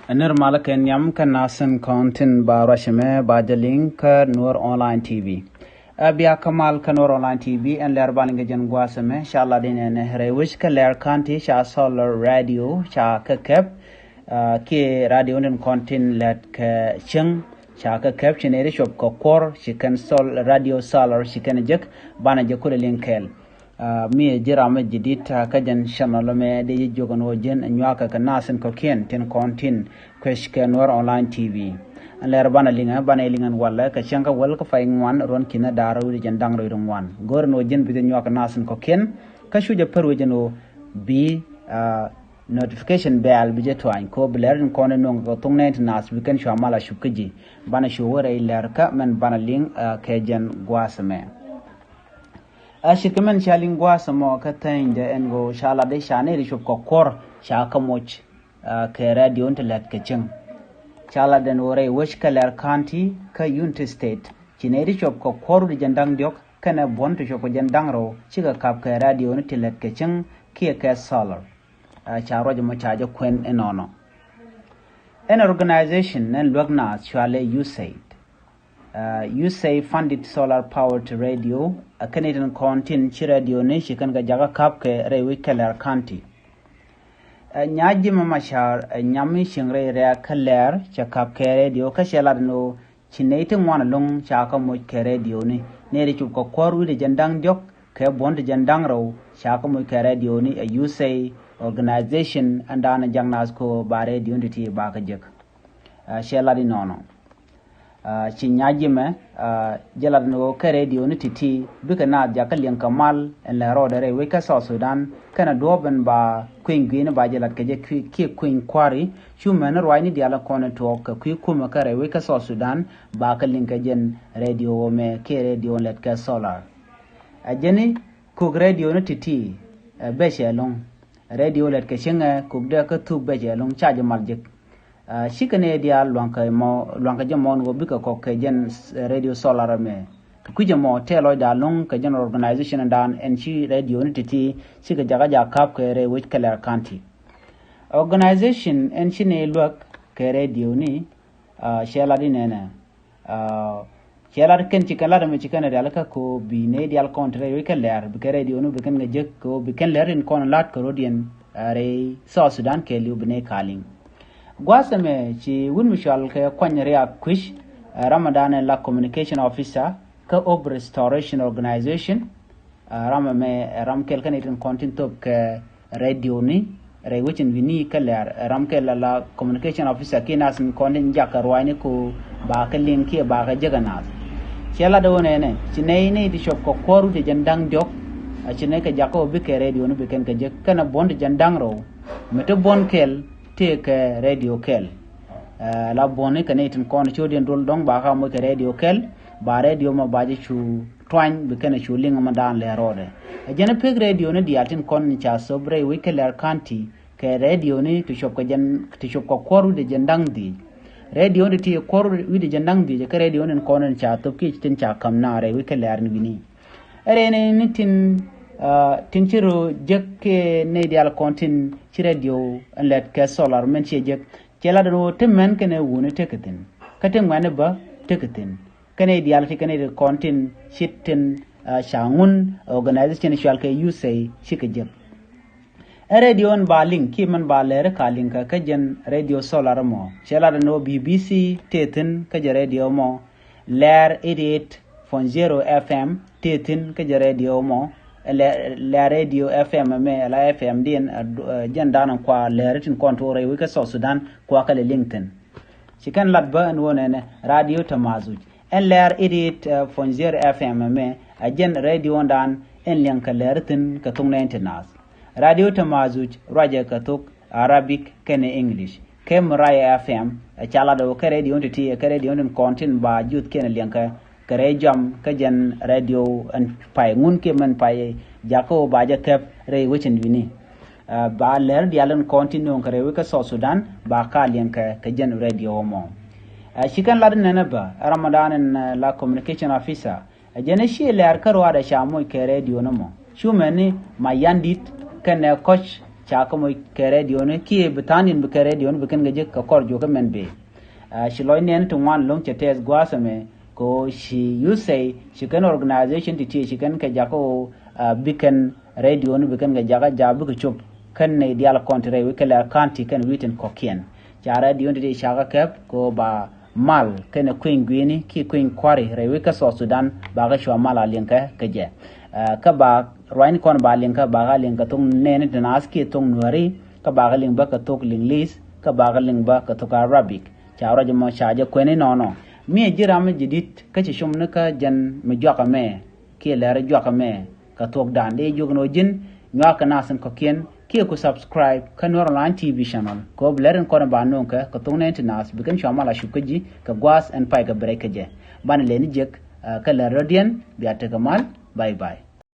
Nirmala Kenyam Kanasan Content Barashame Bajalink Nur Online TV. Abia Kamal Kanur Online TV and Lerbalingajan Guasame, Shaladin and Rewish Kaler Kanti, Sha Solar Radio, Sha Kakep, Ki Radio and Content Let Chung, Sha Kakep, Chinerish of Kokor, she can sol Radio Solar, she can eject Banajakulinkel. Mi jirame jidita kajan shanalome de jogan wojen nyaka kanasen kokien ten kontin kweshke Nur Online TV an ler bana lingan wala ka shanka wal ka faing wan ron kina daru de jandang ro wan gor no jen bi nyaka nasen kokien ka shuja perwe jeno bi notification bell bi jetwain ko bler ko no ko tungne nas bi kan shamala shukji bana shuwore ler ka men bana ling kejen gwasame Ashikaman shalingwa samo katain de engo shala de shane rishop kokor shaka moch ke radio untelet kaching shala den wore wish kaler county ka unity state chine rishop kokor de jandang diok kana bon to shop jandang ro chiga kap ke radio untelet kaching kia ke solar charo jamo chajo kwen enono an organization and lugna shale USAID USAID funded solar powered radio a Canadian content chi radio ne shikan ga jaga kap ke rewi keller county nyaji mamashar nyami shingre rea keller cha kap ke radio ka shelar no chinete mwana long cha ka mo ke radio ne ri chup ko koru de jandang jok ke bond jandang ro cha ka mo ke radio ne a USAID organization andana jangnas ko ba radio nditi ba ka jek shelari nono chinyaji me jalad no ka radio ni titi bika na jakal yang kamal en la roda re weka South Sudan kana doben ba queen gwin ba jalad ke je ki queen kwari chumen rwani diala kono to ka ku kuma ka re weka South Sudan ba ka linka jen radio me ke radio let ka solar ajeni ku radio ni titi be shelong radio let ka shinga ku da ka tu be shelong charge maljik shikane dia luanka jamon go bika ko jen radio solar me kuje mo telo da long ka jen organization dan en chi radio unity shika jaga ja kap ke re which color county organization en chi ne luak ke radio ni shela di nena shela ken chi kala me chi kana dalaka ko bi ne dial contre we color bi ke radio no bi ken ngejek ko bi ken ler in kon lat ko rodien re South Sudan ke liu bne kaling Gwasame chi wun mishal ke kwanyere a kwish Ramadan la communication officer ka ob restoration organization ram kel kanitin content top ke radio ni re wichin vini kaler ram kel la communication officer ke nas min konin jakarwani ko ba ka linki ba ka jaganas chela do ne chinei ne di shop ko koru de jandang jok chinei ka jako bi ke radio ni bi ken ka jek kana bond jandang ro meto bon kel take radio kel la bone kanetin kon chodien dol dong ba ka mo ke radio kel ba radio ma baje chu twany be kana chu linga ma dan le rode jena peg radio ne diatin kon cha sobre we keller county ke radio ne to shop ko koru de jendang di radio de ti koru wi de jendang di ke radio ne kon cha to ki tin cha kam na re we keller ni bini ere ne nitin tinchiro jekke ne dial kontin ci radio let ke solar men ci jek ci la do temen kene woni teketin katen wane ba teketin kene dial ci kene kontin shitten shangun organization shal ke USAID ci ke jek radio on ba link ki man ba lere ka link ka jen radio solar mo ci la do BBC tetin ka je radio mo ler 88.0 FM tetin ka je radio mo la radio FM me la FM din jandanan kwa leritin kontore wika South Sudan kwa kale LinkedIn chikan latba an wonene radio tamazuj en ler 88.0 FM me ajen radio dan en lenka leritin ka tungne internas radio tamazuj raja katuk Arabic kene English kem raya FM chala do ka radio entity ka radio den content ba jut kene lenka kare jam ka jen radio an pai ngun ke man pai jako baja kep re wichin wini ba ler dialan continue kare wika South Sudan ba ka len ka jen radio mo shikan ladan nana ba Ramadan la communication officer jene shi ler karwa da shamo ke radio no mo shumeni mayandit kan coach cha ko mo ke radio ne ki betanin be ke radio ne beken gaje ka kor jo ka men be shi loy nen to wan long chetes gwasame ko you say she can organization ti she can ka jako biken radio ne beken ga jaga jabu ko chop kan ne dial kontre we kala kanti kan written kokien cha radio ne shaga kep ko ba mal kene queen gwini ki queen kwari rewe ka so Sudan ba ga shwa mala linka kaje ka ba roin kon ba linka ba ga linka tung ne ne dinas ki tung nuari ka ba ga ling ba ka tok linglis ka ba ga ling ba ka tok arabic cha ro jamo shaje kwene no mi jira me jidit ka ci shum ne ka jan me joka me ki lere joka me ka tok dande jogno jin nwa ka nasan ko kien ki ku subscribe ka Norland TV channel ko bleren ko ba non ka tung ne tinas bikan shamala shukaji ka gwas and pai ka break je ban le ni jek ka la rodian biya ta kamal bye bye